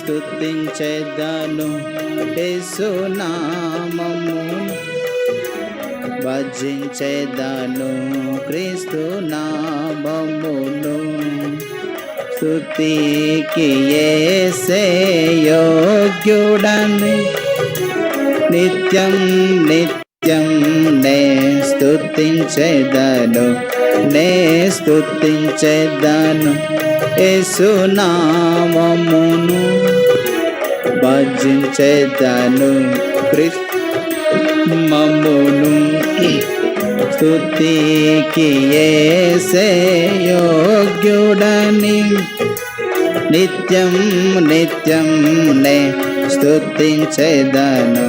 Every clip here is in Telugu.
స్తుతించెదను యేసు నామము భజించెదను క్రీస్తు నామమును స్తుతికి యేసే యోగ్యుడని నిత్యం నిత్యం నే స్తుతించెదను యేసు నామమును భజించెదను క్రీస్తుమమును స్తుతికి యేసే యోగ్యుడని నిత్యం నిత్యం నే స్తుతించెదను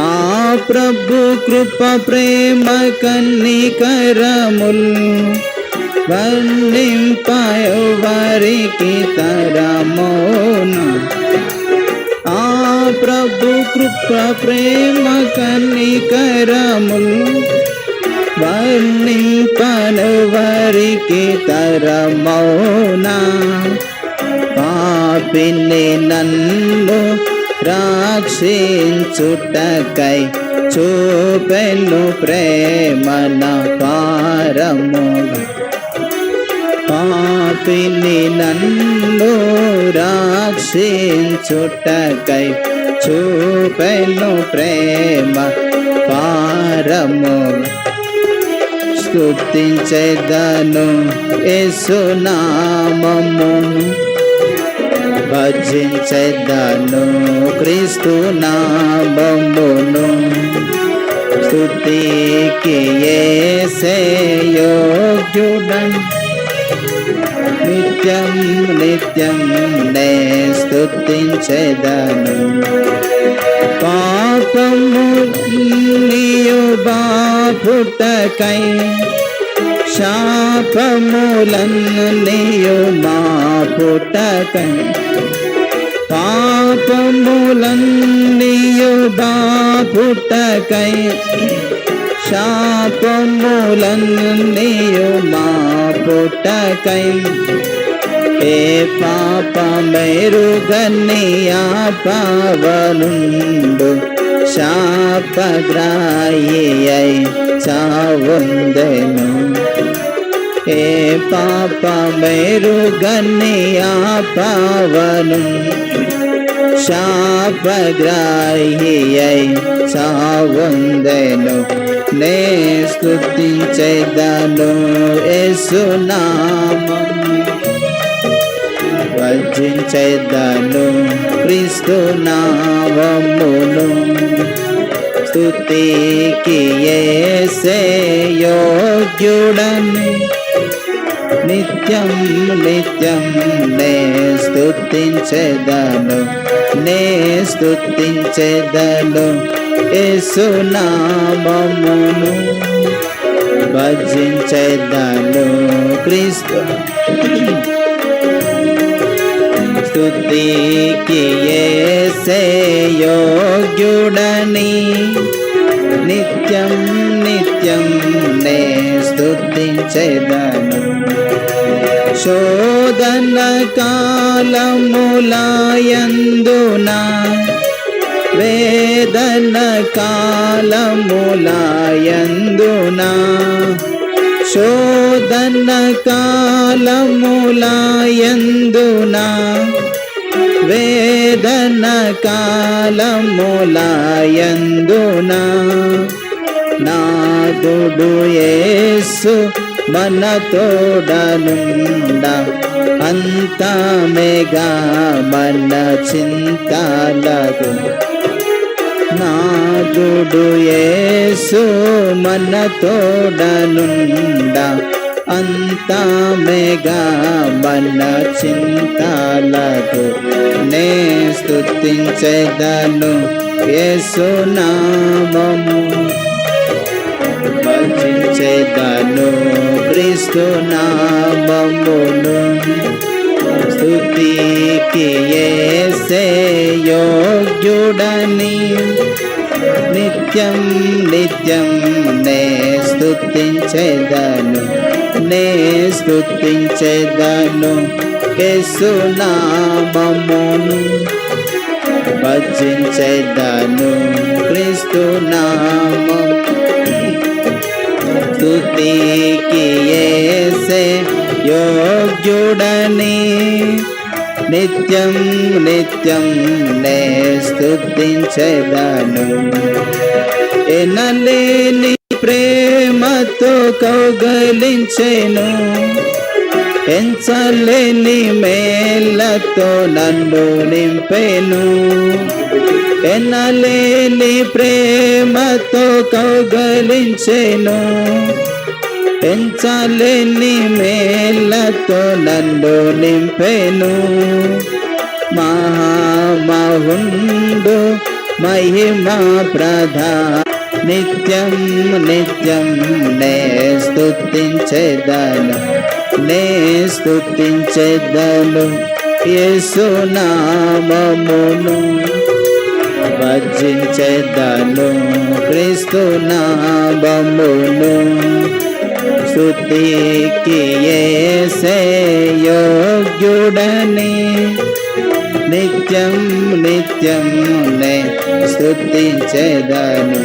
ఆ ప్రభు కృప ప్రేమ కన్నికరముల్ వర్ణింపయెవరికి తరమోను ఆ ప్రభు కృప ప్రేమ కన్నికరముల్ వర్ణింపనెవరికి తరమోనా పాపిని నన్ను రక్షించుటకై చూపెను ప్రేమన పారముగా పాపిని నన్ను రక్షించుటకై చూపెను ప్రేమ పారముగా స్తుతించెదను యేసు నామమును భజించెదను క్రీస్తు నామమును స్తుతికి యేసే యోగ్యుడని నిత్యం నిత్యం నే స్తుతించెదను పాపము నీయు బాపుటకై శాపములన్నీయు మాపుటకై పాపములన్నీయు బాపుటకై శాపములన్నీయు మాపుటకై ఏ పాపమెరుగని ఆ పావనుండు శాపగ్రాహి అయి చావుందెను ఏ పాపమెరుగని ఆ పావను శాపగ్రాహి అయి చావుందెను నే స్తుతించెదను యేసు నామము భజించెదను క్రీస్తు నామమును స్తుతికి యేసే యోగ్యుడని నిత్యం నిత్యం నే స్తుతించెదను యేసు నామమును భజించెదను క్రీస్తు స్తుతికి యేసే యోగ్యుడని నిత్యం నిత్యం నే స్తుతించెదను శోధన కాలములయందున వేదన కాలములయందున శోధన కాలములయందున వేదన కాలములయందున నాదుడు యేసు మన తోడనుండ అంతమేగా మన చింతలకు నాదుడు యేసు మన తోడనుండ అంతమేగా మన చింతలకు నే స్తుతించెదను యేసు నామము భజించెదను క్రీస్తు నామమును స్తుతికి యేసే యోగ్యుడని నిత్యం నిత్యం నే స్తుతించెదను యేసు నామమును భజించెదను క్రీస్తు నామం స్తుతికి యేసే యోగ్యుడని నిత్యం నిత్యం నే స్తుతించెదను ఎనలేని ప్రేమతో కౌగలించెను ఎంచలేని మేళ్ళతో నన్ను నింపెను ఎనలేని ప్రేమతో కౌగలించెను ఎంచలేని మేళ్ళతో నన్ను నింపెను మహామహుండు మహిమా ప్రధాన నిత్యం నిత్యం నే స్తుతించెదను యేసు నామమును భజించెదను క్రీస్తు నామమును స్తుతికి యేసే యోగ్యుడని నిత్యం నిత్యం నే స్తుతించెదను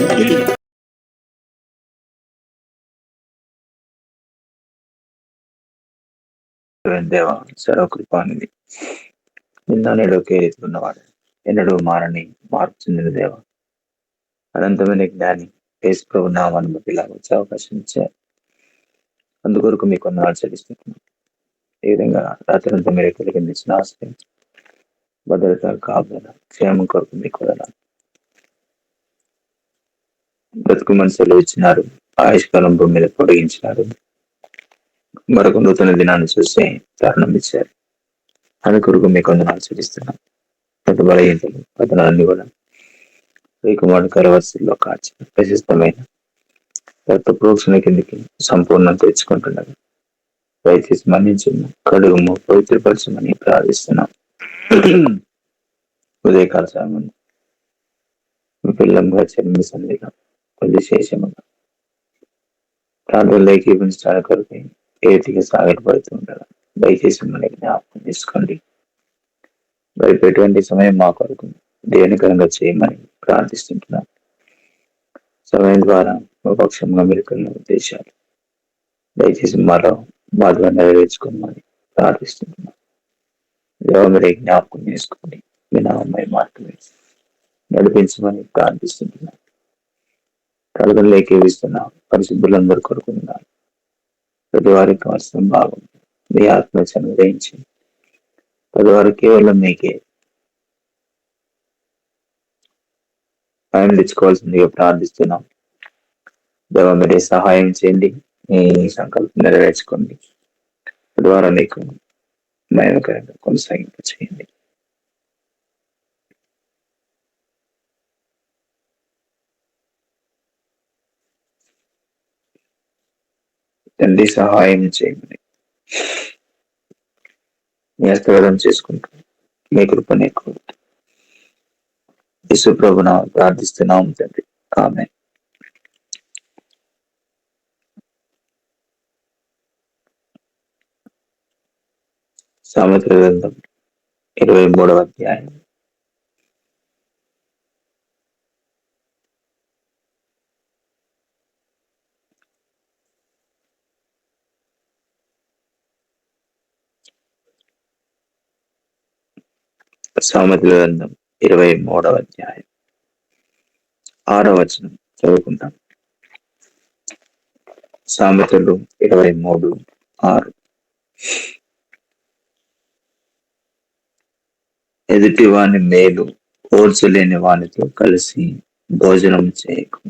దేవ సర్వకృపానిధి నిన్న నేడు ఒకే రీతి ఉన్నవాడు ఎన్నడూ మారని మార్పు చెందిన దేవ అనంతమైన జ్ఞాని యేసు ప్రభు నామాన్ని బట్టి ఇలా వచ్చే అవకాశం ఇచ్చారు. అందుకొరకు మీకు కొన్నాళ్ళు చెల్లిస్తున్నాను. ఈ విధంగా రాత్రి అంతా మీరు కలిగించిన ఆశ్రయం భద్రత కాపుదల క్షేమం కొరకు మీకు బ్రతుకు మనసులు ఇచ్చినారు. ఆయుష్కాలం భూమి మీద పొడిగించినారు. మరొక నూతన దినాన్ని చూసి తరుణం ఇచ్చారు. అందుకొరకు మీకు వందనాలు చెల్లిస్తున్నాను. ప్రతి బలహీనతలు పతనాన్ని కూడా కుమారుడు కరవత్సల్లో కాచి ప్రశస్తమైన రక్త ప్రోక్షణ కిందికి సంపూర్ణం తెచ్చుకుంటున్నారు. దయచేసి మన్నించిన కడుగుము పవిత్రపరచమని ప్రార్థిస్తున్నాం. ఉదయకాల సమయం మీ పిల్లంగా చెల్లి సందేహం కొద్ది శేషముగా ప్రాంతంలో ఏకీపించడానికి కొరకు ఏతికి సాగపడుతూ ఉంటారు. దయచేసి మనకి జ్ఞాపకం తీసుకోండి. రేపు ఎటువంటి సమయం మా కొరకు దేనికరంగా చేయమని ప్రార్థిస్తుంటున్నాను. సమయం ద్వారా మా పక్షంగా మెరుకున్న ఉద్దేశాలు దయచేసి మరో బాధగా నెరవేర్చుకోమని ప్రార్థిస్తుంటున్నాను. మీరు జ్ఞాపకం చేసుకోండి. మీ నామై మాత్రమే నడిపించమని ప్రార్థిస్తుంటున్నాను. కలగలు ఏకీవిస్తున్న పరిశుద్ధులందరూ కొరుకున్నారు. ప్రతి వారికి కావాల్సిన భాగం మీ ఆత్మ అనుగ్రహించి ప్రతి వారు కేవలం మీకే ఆయన తెచ్చుకోవాల్సిందిగా ప్రార్థిస్తున్నాం. దేవ మీరే సహాయం చేయండి. మీ సంకల్పం నెరవేర్చుకోండి. ద్వారా నీకు మహిమకరంగా కొనసాగింపు చేయండి. తండ్రి సహాయం చేయమని మీ హస్తగతం చేసుకుంటూ మీ కృపనే కోరుతూ యేసు ప్రభువున ప్రార్థిస్తున్నాం తండ్రి. ఆమేన్. సామెతల గ్రంథం 23వ అధ్యాయం 6వ వచనం చదువుకుంటాం. సామెతలు 23:6. ఎదుటి వాని మేలు ఓర్చలేని వానితో కలిసి భోజనం చేయకు,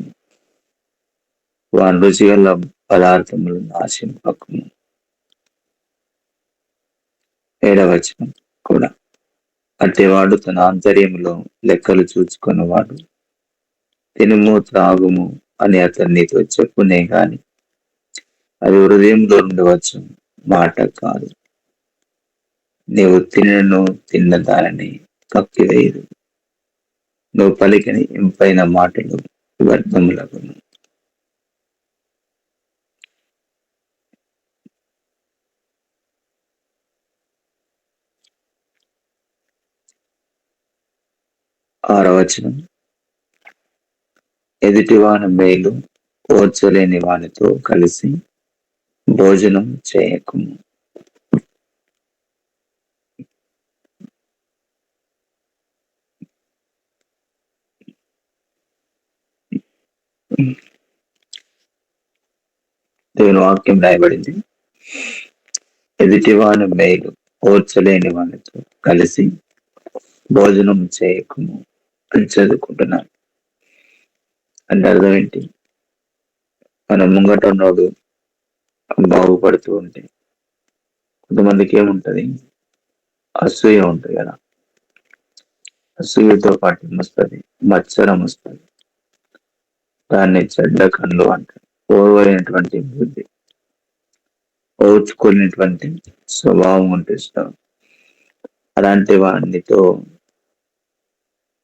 వాని రుచిగల పదార్థములు నాశింపకము. 7వ వచనం కూడా, అట్టివాడు తన ఆంతర్యంలో లెక్కలు చూచుకున్నవాడు. తినుము త్రాగుము అని అతను నీతో చెప్పునే గాని అది హృదయంలో ఉండవచ్చు, మాట కాదు. నీవు తిన్న దానిని కక్కివేయదు. నువ్వు పలికిన ఇంపైన మాటలు వ్యర్థములగును. 6వ వచనం, ఎదుటివాని మేలు ఓర్చలేని వానితో కలిసి భోజనం చేయకుము. దేవుని వాక్యం రాయబడింది, ఎదుటివాని మేలు ఓర్చలేని వానితో కలిసి భోజనం చేయకుము అని చదువుకుంటున్నాను. అంటే అర్థం ఏంటి? మన ముంగట ఉన్నోడు బాగుపడుతూ ఉంటే కొంతమందికి ఏముంటది, అసూయ ఉంటుంది కదా. అసూయతో పాటు వస్తుంది మత్సరం వస్తుంది, దాన్ని చెడ్డ కళ్ళు అంటారు. ఓర్వైనటువంటి బుద్ధి, ఓర్చుకునేటువంటి స్వభావం ఉంటుంది. అలాంటి వానితో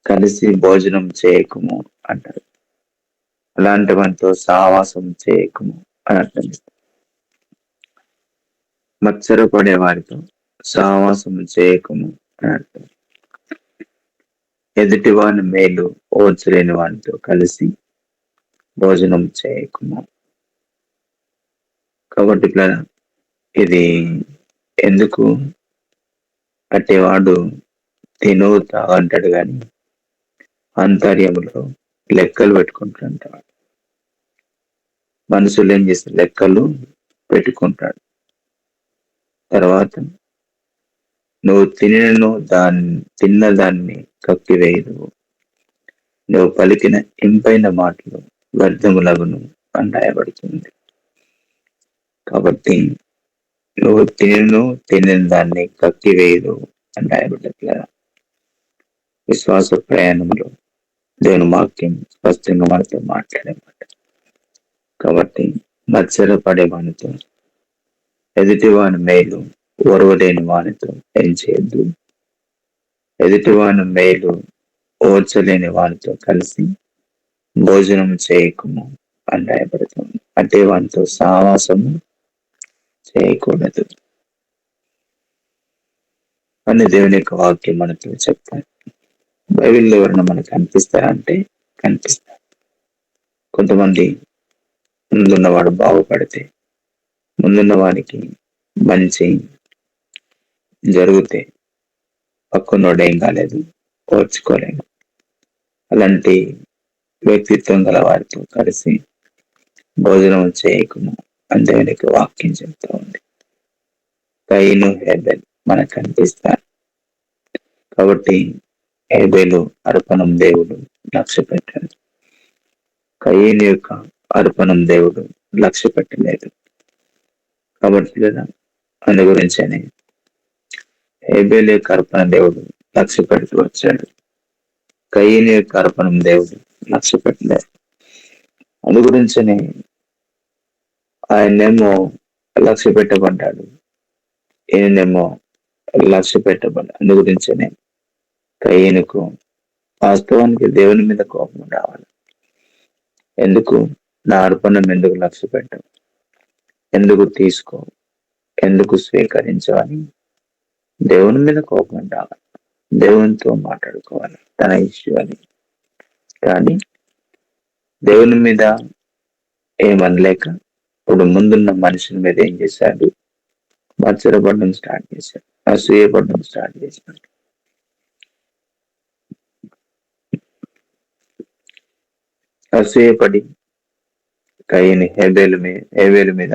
కలిసి భోజనం చేయకుము అంటారు. అలాంటి వానితో సహవాసం చేయకుము అని అర్థం. మత్సరపడే వారితో సహవాసం చేయకుము అని అర్థం. ఎదుటి వాని మేలు ఓర్చలేని వానితో కలిసి భోజనం చేయకుము. కాబట్టి ఇది ఎందుకు అంటే వాడు తిను తాగంటాడు కానీ అంతర్యంలో లెక్కలు పెట్టుకుంటుంటాడు. మనుషులు ఏం చేస్తారు, లెక్కలు పెట్టుకుంటాడు. తర్వాత నువ్వు తిన్న దాన్ని కక్కివేయదు, నువ్వు పలికిన ఇంపైన మాటలు వ్యర్థములగును అని రాయబడుతుంది. కాబట్టి నువ్వు తినిన దాన్ని కక్కివేయదు అని రాయబడ్డ విశ్వాస ప్రయాణంలో దేవుని వాక్యం స్పష్టంగా మనతో మాట్లాడేమాట. కాబట్టి మత్సరపడే వానితో, ఎదుటివాని మేలు ఓర్వలేని వానితో ఏం చేయొద్దు. ఎదుటివాని మేలు ఓర్చలేని వానితో కలిసి భోజనం చేయకుము అని రాయబడుతుంది. అంటే వానితో సహవాసము చేయకూడదు అని దేవుని యొక్క వాక్యం మనతో చెప్తారు. బైబిల్లో ఎవరైనా మనకు కనిపిస్తారంటే కనిపిస్తారు. కొంతమంది ముందున్నవాడు బాగుపడితే, ముందున్న వానికి మంచి జరిగితే పక్కనోడు ఏం కాలేదు, ఓర్చుకోలేదు. అలాంటి వ్యక్తిత్వం గల వారితో కలిసి భోజనం చేయకుము అని దేవునికి వాక్యం చెప్తా ఉంది. కయీను హేబెల్ మనకు కనిపిస్తారు. కాబట్టి హేబెలు అర్పణం దేవుడు లక్ష్య పెట్టాడు, కయీను యొక్క అర్పణం దేవుడు లక్ష్య పెట్టలేదు. కాబట్టి కదా అందు గురించని హేబెలు యొక్క అర్పణ దేవుడు లక్ష్య పెడుతూ వచ్చాడు, కయీను యొక్క అర్పణం దేవుడు లక్ష్య పెట్టలేదు. అందు గురించని ఆయనేమో లక్ష్య పెట్టబడ్డాడు, ఈయనేమో లక్ష్య పెట్టబడ్డాడు. అందు గురించనే కయీనుకు వాస్తవానికి దేవుని మీద కోపం రావాలి. ఎందుకు నా అర్పణం ఎందుకు లక్ష్య పెట్టవు, ఎందుకు తీసుకో, ఎందుకు స్వీకరించవని దేవుని మీద కోపం రావాలి. దేవునితో మాట్లాడుకోవాలి తన ఇష్యూ అని. కానీ దేవుని మీద ఏమనలేక ఇప్పుడు ముందున్న మనుషుల మీద ఏం చేశాడు, మత్సరపడడం స్టార్ట్ చేశాడు, అసూయపడడం స్టార్ట్ చేశాడు. అసూయపడి కయీను హేబెలు మీద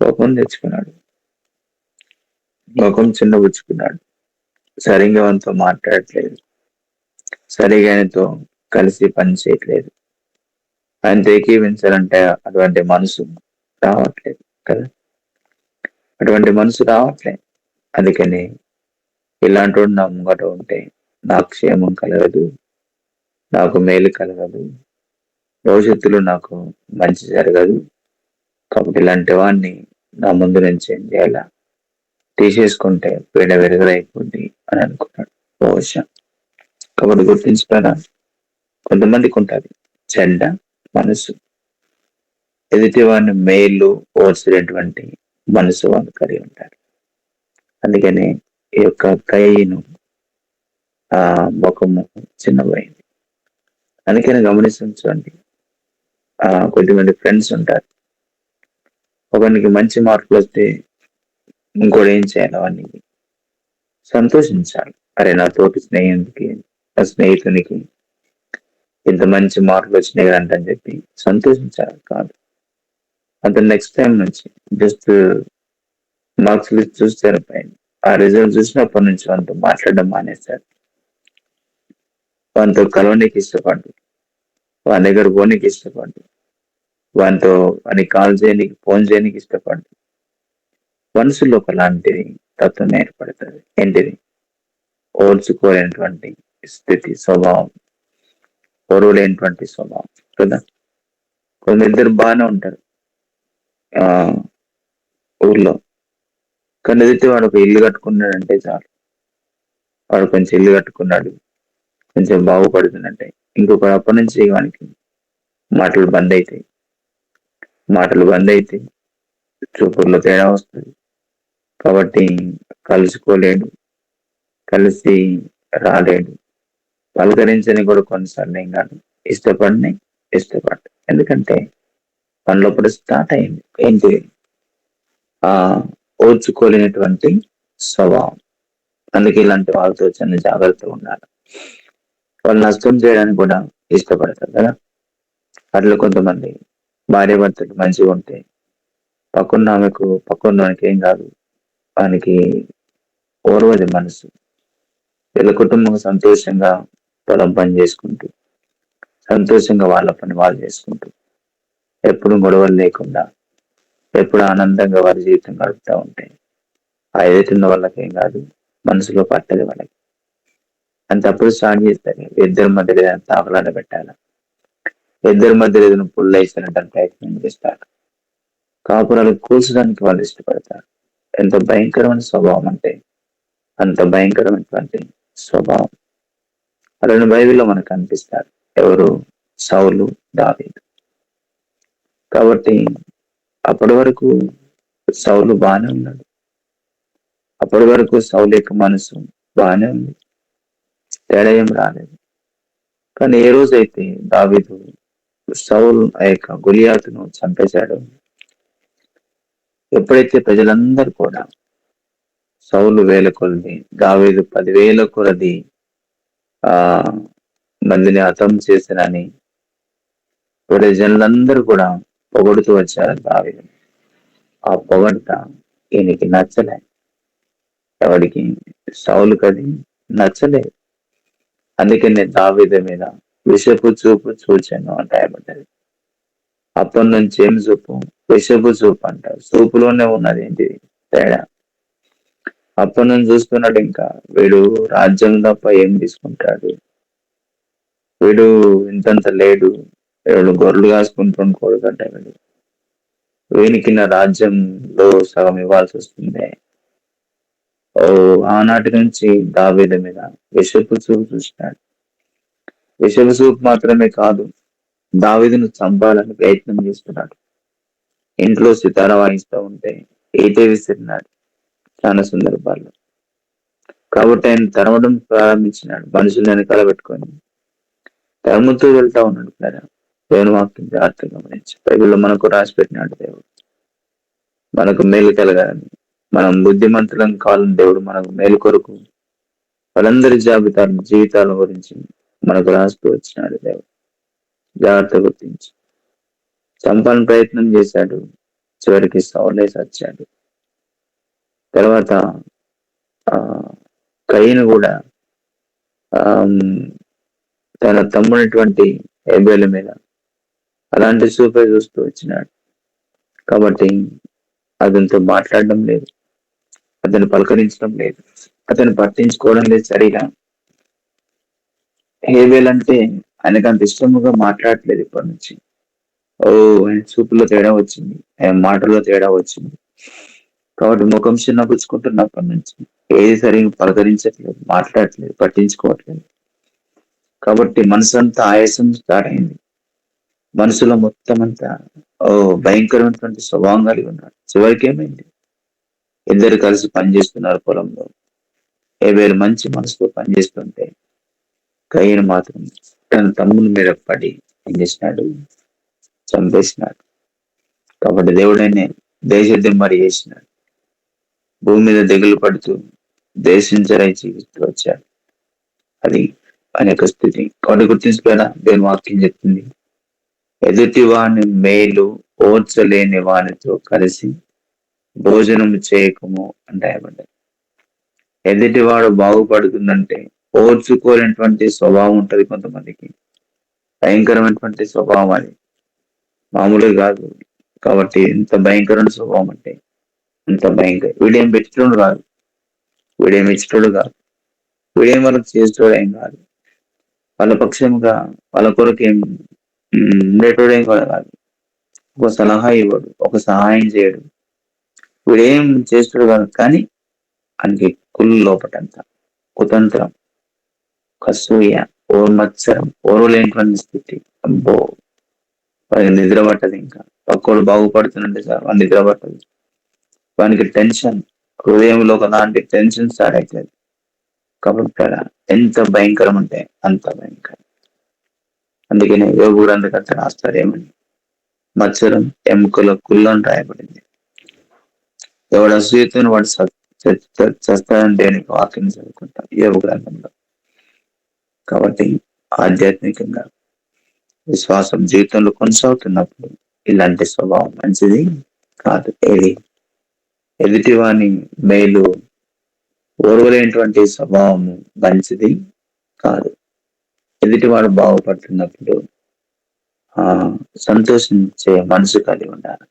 కోపం తెచ్చుకున్నాడు, ముఖం చిన్నబుచ్చుకున్నాడు, సరిగ్గా ఆయనతో మాట్లాడట్లేదు, సరిగా ఆయనతో కలిసి పని చేయట్లేదు. ఆయనతో ఏకీవించాలంటే అటువంటి మనసు రావట్లేదు కదా, అటువంటి మనసు రావట్లేదు. అందుకని ఇలాంటి వాడు నా ముంగట ఉంటే నాకు క్షేమం కలగదు, నాకు మేలు కలగదు, భవిష్యత్తులో నాకు మంచి జరగదు. కాబట్టి ఇలాంటి వాడిని నా ముందు నుంచి ఏం చేయాలా, తీసేసుకుంటే పీడ వెలుగురైపోద్ది అని అనుకున్నాడు బహుశా. కాబట్టి గుర్తించుతారా, కొంతమందికి ఉంటుంది చెడ్డ మనసు, ఎదుటి వాడిని మేలు ఓర్చినటువంటి మనసు వాళ్ళు కలిగి ఉంటారు. అందుకని ఈ యొక్క కయీను ఆ ముఖము చిన్నపోయింది. అందుకని గమనించండి. కొద్దిమంది ఫ్రెండ్స్ ఉంటారు. ఒకరికి మంచి మార్కులు వస్తే ఇంకోటి ఏం చేయాలి, అవన్నీ సంతోషించాలి. అరే నా తోటి స్నేహితునికి ఇంత మంచి మార్కులు వచ్చినాయి కదా అని చెప్పి సంతోషించాలి కాదు. అతను నెక్స్ట్ టైం నుంచి జస్ట్ మార్క్స్ లిస్ట్ చూసి సరిపోయింది. ఆ రిజల్ట్ చూసినప్పటి నుంచి వాళ్ళతో మాట్లాడడం మానేశాడు. వాళ్ళతో కలవనికి ఇష్టపడ్డు, వాళ్ళ దగ్గర పోనీకి ఇష్టపడ్డు, వాళ్ళతో వానికి కాల్ చేయడానికి ఫోన్ చేయడానికి ఇష్టపడ్డు. మనసులో ఒకలాంటిది తత్వం ఏర్పడుతుంది. ఏంటిది? ఓర్చుకోలేనటువంటి స్థితి, స్వభావం, ఓర్వలేనటువంటి స్వభావం కదా. కొందరిద్దరు బాగానే ఉంటారు ఆ ఊర్లో, కానీ ఎదుటి వాడు ఒక ఇల్లు కట్టుకున్నాడంటే చాలు, వాడు కొంచెం ఇల్లు కట్టుకున్నాడు, కొంచెం బాగుపడుతుందంటే ఇంకొక అప్పటి నుంచి వానికి మాటలు బంద్ అవుతాయి, చూపుల్లో తేడా వస్తుంది. కాబట్టి కలుసుకోలేడు, కలిసి రాలేడు, పలకరించని కూడా కొన్నిసార్లు ఏం కాదు, ఇష్టపడ్డు. ఎందుకంటే పనిలోపల స్టార్ట్ అయింది. ఏంటి? ఆ ఓర్చుకోలేనటువంటి స్వభావం. అందుకే ఇలాంటి వాళ్ళతో చిన్న జాగ్రత్తగా ఉండాలి. వాళ్ళు నష్టం చేయడానికి కూడా ఇష్టపడతారు కదా. అట్లా కొంతమంది భార్య భర్తలు మంచిగా ఉంటే పక్కన్నకి ఏం కాదు, వానికి ఓర్వది మనసు. వీళ్ళ కుటుంబం సంతోషంగా పొలం పని చేసుకుంటూ, సంతోషంగా వాళ్ళ పని వాళ్ళు చేసుకుంటూ, ఎప్పుడు గొడవలు లేకుండా, ఎప్పుడు ఆనందంగా వారి జీవితం గడుపుతూ ఉంటే ఆ ఎదుటిన్న వాళ్ళకి ఏం కాదు, మనసులో పట్టదు వాళ్ళకి. అంత అప్పుడు స్టార్ట్ చేస్తారు ఇద్దరి మధ్యలో ఏదైనా తాకలాట పెట్టాల, ఇద్దరి మధ్యలో ఏదైనా పుల్ల వేసినట్టు ప్రయత్నం చేస్తారు. కాపురాలు కూల్చడానికి వాళ్ళు ఇష్టపడతారు. ఎంత భయంకరమైన స్వభావం అంటే అంత భయంకరమైనటువంటి స్వభావం. అలాంటి బైబిల్లో మనకు కనిపిస్తారు. ఎవరు? సౌలు, దావీదు. కాబట్టి అప్పటి వరకు సౌలు బాగానే ఉన్నాడు, అప్పటి వరకు సౌలు యొక్క మనసు బాగానే ఉంది, తేడా ఏం రాలేదు. కానీ ఏ రోజైతే దావీదు సౌలు ఆ యొక్క గొలియాతును చంపేశాడో, ఎప్పుడైతే ప్రజలందరూ కూడా సౌలు 1000 కొలది, దావీదు 10,000 కొలది మందిని హతం చేశానని ప్రజలందరూ కూడా పొగడుతూ వచ్చారు దావీదు. ఆ పొగడ్త ఈయనకి నచ్చలే. ఎవడికి? సౌలు కది నచ్చలేదు. అందుకనే దావీదు మీద విషపు చూపు చూచాను అని రాయబడ్డది. అప్పటి నుంచి ఏం చూపు? విషపు చూపు అంటారు. చూపులోనే ఉన్నది ఏంటి తేడా. అప్పటి నుంచి చూస్తున్నాడు, ఇంకా వీడు రాజ్యం తప్ప ఏం తీసుకుంటాడు, వీడు ఇంతంత లేడు, వీడు గొర్రెలు కాసుకుంటున్న కొడుకంట, వీనికి నా రాజ్యంలో సగం ఇవ్వాల్సి వస్తుంది. ఆనాటి నుంచి దావీదు మీద విషపు చూపు చూసినాడు. విషపు చూపు మాత్రమే కాదు, దావీదును చంపాలని ప్రయత్నం చేస్తున్నాడు. ఇంట్లో సితార వాయిస్తూ ఉంటే ఈటే విసిరినాడు చాలా సందర్భాల్లో. కాబట్టి ఆయన తరమడం ప్రారంభించినాడు. మనుషులు వెనకాల పెట్టుకొని తరుముతూ వెళ్తా ఉన్నాడు కదా. దేవుని వాక్యం జాగ్రత్తగా గమనించి బైబిల్లో మనకు రాసి పెట్టినాడు దేవుడు మనకు మేలు కలగాలని. మనం బుద్ధిమంతులం కావాలని దేవుడు మనకు మేలు కొరకు వాళ్ళందరి జీవితాల గురించి మనకు రాస్తూ వచ్చినాడు దేవుడు. జాగ్రత్త గుర్తించి చంపాలని ప్రయత్నం చేశాడు, చివరికి సౌలే చచ్చాడు. తర్వాత కయీను కూడా తన తమ్ముడినటువంటి హేబేలు మీద అలాంటి చూపే చూస్తూ వచ్చినాడు. కాబట్టి అతనితో మాట్లాడడం లేదు, అతను పలకరించడం లేదు, అతను పట్టించుకోవడం లేదు సరిగా. హేబేల్ అంటే ఆయనకు అంత ఇష్టముగా మాట్లాడలేదు ఇప్పటి నుంచి. ఆయన చూపులో తేడా వచ్చింది, ఆయన మాటల్లో తేడా వచ్చింది. కాబట్టి ముఖం చిన్నపుచ్చుకుంటున్నప్పటి నుంచి ఏది సరిగ్గా పలకరించట్లేదు, మాట్లాడట్లేదు, పట్టించుకోవట్లేదు. కాబట్టి మనసు అంతా ఆయాసం స్టార్ట్ అయింది. మనసులో మొత్తం అంతా భయంకరమైనటువంటి స్వభావం కలిగి ఉన్నాడు. చివరికి ఏమైంది? ఇద్దరు కలిసి పనిచేస్తున్నారు పొలంలో. 50,000 మంచి మనసుతో పనిచేస్తుంటే కయ్యను మాత్రం తన తమ్ముని మీద పడి ఏం చేసినాడు, చంపేసినాడు. కాబట్టి దేవుడైనా దేశదిమ్మడి చేసినాడు. భూమి మీద దిగులు పడుతూ దేశించరై జీవిస్తూ వచ్చాడు. అది ఆయన యొక్క స్థితి. కాబట్టి గుర్తించుకోరా, దేవుని వాక్యం చెప్తుంది, ఎదుటి వాని మేలు ఓర్చలేని వానితో కలిసి భోజనం చేయకము అంటే రాయబడ్డది. ఎదుటివాడు బాగుపడుతుందంటే ఓర్చుకోలేనటువంటి స్వభావం ఉంటది కొంతమందికి. భయంకరమైనటువంటి స్వభావం అది, మామూలుగా కాదు. కాబట్టి ఎంత భయంకరమైన స్వభావం అంటే అంత భయంకర. వీడేం పెట్టేటోడు కాదు, వీడేం ఇచ్చేటోడు కాదు, వీడేం వరకు చేసేటోడు ఏం కాదు, వాళ్ళ పక్షంగా వాళ్ళ కొరకు ఏం ఉండేటోడేం కూడా కాదు. ఒక సలహా ఇవ్వడు, ఒక సహాయం చేయడు, వీడేం చేస్తాడు కాదు. కానీ ఆయనకి కుళ్ళు లోపటంతా కుతంత్రం, కసూయ, మత్సరం, ఓర్వలేనటువంటి స్థితి. అబ్బో, వాడికి నిద్ర పట్టదు. ఇంకా పక్కోడు బాగుపడుతుందంటే సార్ వాడు నిద్ర పట్టదు. వానికి టెన్షన్, హృదయంలో ఒకలాంటి టెన్షన్ స్టార్ట్ అవుతుంది. కాబట్టి ఎంత భయంకరం అంటే అంత భయంకరం. అందుకనే యోగు గ్రంథకర్త రాస్తారేమని, మత్సరం ఎముకల కుళ్ళు అని రాయబడింది. ఎవడు అసూయతో వాడు చస్తాడని దేనికి వాక్యం చదువుకుంటాం యోగు గ్రంథంలో. కాబట్టి ఆధ్యాత్మికంగా విశ్వాసం జీవితంలో కొనసాగుతున్నప్పుడు ఇలాంటి స్వభావం మంచిది కాదు. ఎదుటివాని మేలు ఓర్వలేనటువంటి స్వభావము మంచిది కాదు. ఎదుటివాడు బాగుపడుతున్నప్పుడు సంతోషించే మనసు కలిగి ఉండాలి,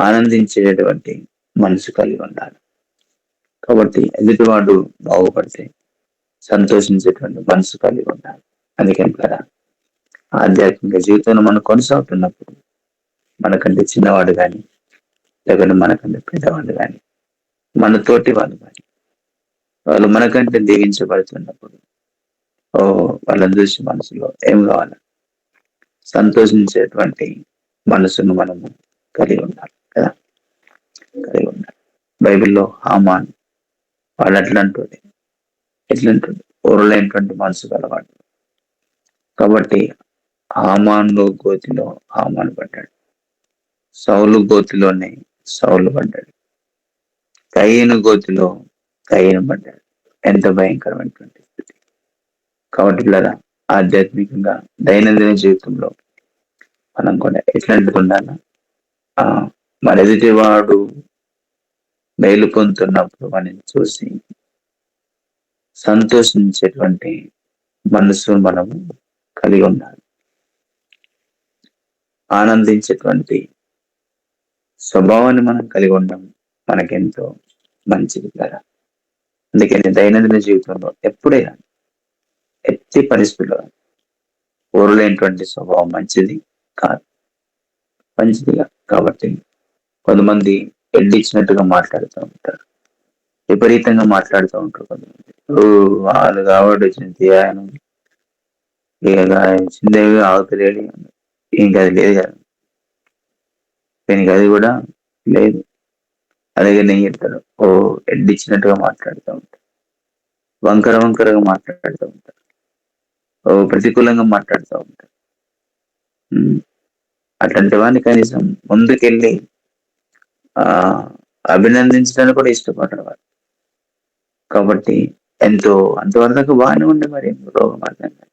ఆనందించేటువంటి మనసు కలిగి ఉండాలి. కాబట్టి ఎదుటివాడు బాగుపడితే సంతోషించేటువంటి మనసు కలిగి ఉండాలి. అందుకని కదా ఆధ్యాత్మిక జీవితంలో మనం కొనసాగుతున్నప్పుడు మనకంటే చిన్నవాడు కానీ, లేకపోతే మనకంటే పెద్దవాడు కానీ, మన తోటి వాళ్ళు కానీ వాళ్ళు మనకంటే దీవించబడుతున్నప్పుడు వాళ్ళని చూసి మనసులో ఏం కావాలి, సంతోషించేటువంటి మనసును మనము కలిగి ఉండాలి కదా, కలిగి ఉండాలి. బైబిల్లో హామాన్ వాడు ఎట్లంటుంది ఓరలైనటువంటి మనసు గలవాడు. కాబట్టి హామాను గోతిలో హామాను పడ్డాడు, సౌలు గోతిలోనే సౌలు పడ్డాడు, కయీను గోతిలో కయీను పడ్డాడు. ఎంత భయంకరమైనటువంటి స్థితి. కాబట్టి ఇలా ఆధ్యాత్మికంగా దైనందిన జీవితంలో మనం కూడా ఎట్లాంటిది ఉండాలా, మరి ఎదుటివాడు మేలు పొందుతున్నప్పుడు మనం చూసి సంతోషించేటువంటి మనసు మనము కలిగి ఉండాలి, ఆనందించేటువంటి స్వభావాన్ని మనం కలిగి ఉండడం మనకెంతో మంచిది కదా. అందుకని దైనందిన జీవితంలో ఎప్పుడైనా ఎట్టి పరిస్థితుల్లో ఓర్వలేనటువంటి స్వభావం మంచిది కాదు, మంచిదిగా. కాబట్టి కొంతమంది ఎడ్డిచ్చినట్టుగా మాట్లాడుతూ ఉంటారు, విపరీతంగా మాట్లాడుతూ ఉంటారు కొంతమంది. వాళ్ళు కాబట్టి వచ్చింది ఆయన చిందేవి ఆగుతలేడు, ఇంక అది లేదు కదా, దీనికి అది కూడా లేదు. అలాగే నేను చెప్తారు, ఎడ్డిచ్చినట్టుగా మాట్లాడుతూ ఉంటారు, వంకరగా మాట్లాడుతూ ఉంటారు, ప్రతికూలంగా మాట్లాడుతూ ఉంటారు. అట్లాంటి వాడిని కనీసం ముందుకెళ్ళి అభినందించడానికి కూడా ఇష్టపడరు వారు. కాబట్టి అంతవరకు బాగానే ఉండే, మరి రోగం అర్థం కాదు.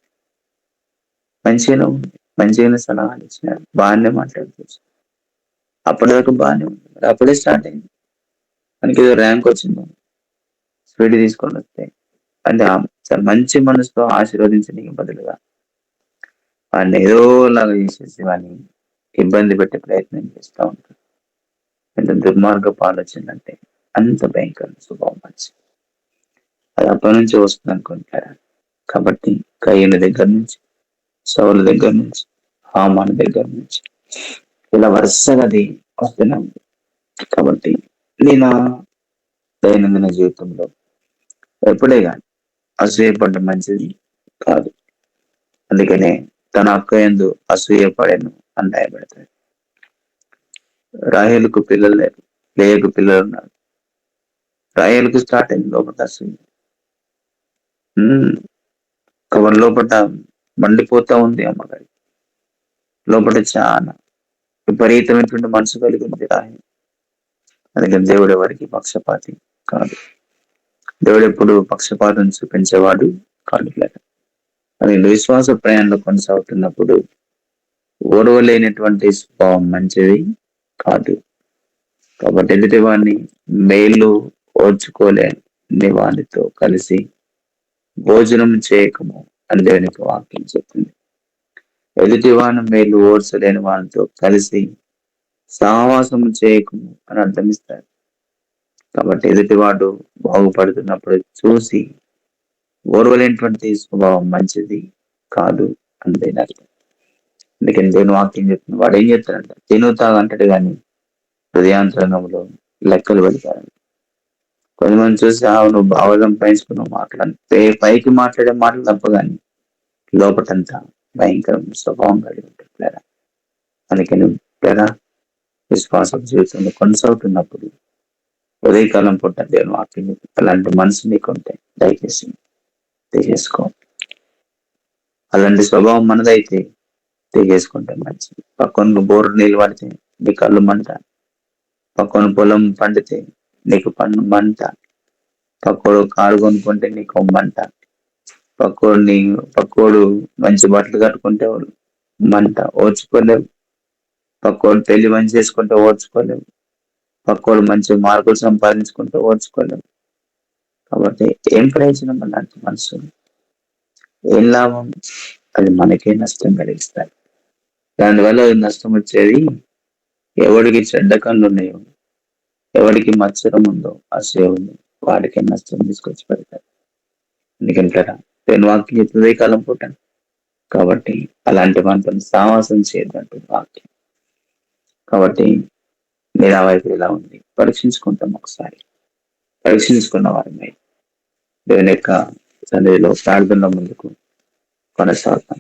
మంచిగానే సలహాలు ఇచ్చినారు, బాగానే మాట్లాడుతూ అప్పటిదాకా బాగానే ఉంది, మరి అప్పుడే స్టార్ట్ అయింది. మనకి ఏదో ర్యాంక్ వచ్చింది, స్పీడ్ తీసుకొని వస్తే అంటే మంచి మనసుతో ఆశీర్వదించడానికి బదులుగా వాడిని ఏదోలాగా చేసేసి వాడిని ఇబ్బంది పెట్టే ప్రయత్నం చేస్తూ ఉంటారు. ఎంత దుర్మార్గపు ఆలోచన అంటే అంత భయంకర స్వభావం మంచి. అది అప్పటి నుంచి వస్తుంది అనుకుంటారా. కాబట్టి కయ్యన దగ్గర నుంచి, సౌలు దగ్గర నుంచి, హామాను దగ్గర నుంచి ఇలా వరుసగా అది వస్తున్నాం. కాబట్టి నేను దైనందిన జీవితంలో ఎప్పుడే కానీ అసూయపడడం మంచిది కాదు. అందుకనే తన అక్క యందు అసూయపడను అని రాయబడతాడు. రాహేలుకు పిల్లలు లేరు, లేయకు పిల్లలు ఉన్నారు. రాహేలుకు స్టార్ట్ అయింది లోపల అసూయ. లోపల మండిపోతా ఉంది అమ్మగారి. లోపల చాలా విపరీతమైనటువంటి మనసు కలిగి ఉంది రాయి. అందుకని దేవుడు ఎవరికి పక్షపాతి కాదు. దేవుడు ఎప్పుడు పక్షపాతం చూపించేవాడు కాదు. అది విశ్వాస ప్రయాణంలో కొనసాగుతున్నప్పుడు ఓర్వలేనటువంటి స్వభావం మంచిది కాదు. కాబట్టి ఎదుటి వాడిని మేలు ఓర్చుకోలేని వానితో కలిసి భోజనం చేయకము అని దేవునికి వాక్యం చెప్తుంది. ఎదుటి వాడిని మేలు ఓర్చలేని వానితో కలిసి సహవాసం చేయకము అని అర్థమిస్తారు. కాబట్టి ఎదుటివాడు బాగుపడుతున్నప్పుడు చూసి ఓర్వలేనటువంటి స్వభావం మంచిది కాదు అని దేని అర్థం. అందుకని దేవుని వాక్యం చెప్తుంది. వాడు ఏం చెప్తాడంట, తినుతాగంటాడు కానీ హృదయాంతరంగంలో లెక్కలు పెడతాడు. కొంతమంది చూసి నువ్వు బాగా సంపాదించుకున్నావు మాట్లాడి పైకి మాట్లాడే మాటలు తప్ప కానీ లోపటంతా భయంకరం స్వభావం కలిగి ఉంటాడు. అందుకని విశ్వాస జీవితంలో కొనసాగుతున్నప్పుడు ఉదయకాలం పూట దేవుని వాక్యం అలాంటి మనసు నీకుంటే దయచేసి తెగేసుకో. అలాంటి స్వభావం మనదైతే తెగేసుకుంటే మంచిది. పక్కన బోరు నీళ్ళు పడితే నీ కళ్ళు మంట, పక్కన పొలం పండితే నీకు పన్ను మంట, పక్కోడు కారు కొనుక్కుంటే నీకు మంట, పక్కోడు మంచి బట్టలు కట్టుకుంటే మంట ఓర్చుకోలేవు, పక్కోడు పెళ్లి మంచి చేసుకుంటే ఓర్చుకోలేవు, పక్కోడు మంచి మార్కులు సంపాదించుకుంటే ఓర్చుకోలేవు. కాబట్టి ఏం ప్రయోజనం అలాంటి మనసు? ఏం లాభం? అది మనకే నష్టం కలిగిస్తాయి. దానివల్ల నష్టం వచ్చేది ఎవడికి చెడ్డ కళ్ళు ఉన్నాయో, ఎవడికి మత్సరం ఉందో, అసూయ ఉందో వాడికి నష్టం తీసుకొచ్చి పెడతారు. ఎందుకంటారా నేను వాక్యం చెప్తుంది కాలం పూట. కాబట్టి అలాంటి మనతో సావాసం చేయద్దంటుంది వాక్యం. కాబట్టి నేను ఆ వైపు ఇలా ఉంది పరీక్షించుకుంటాం. ఒకసారి పరీక్షించుకున్న వారిని దేవుని యొక్క సన్నిధిలో ప్రార్థనలో ముందుకు కొనసాగుతాం.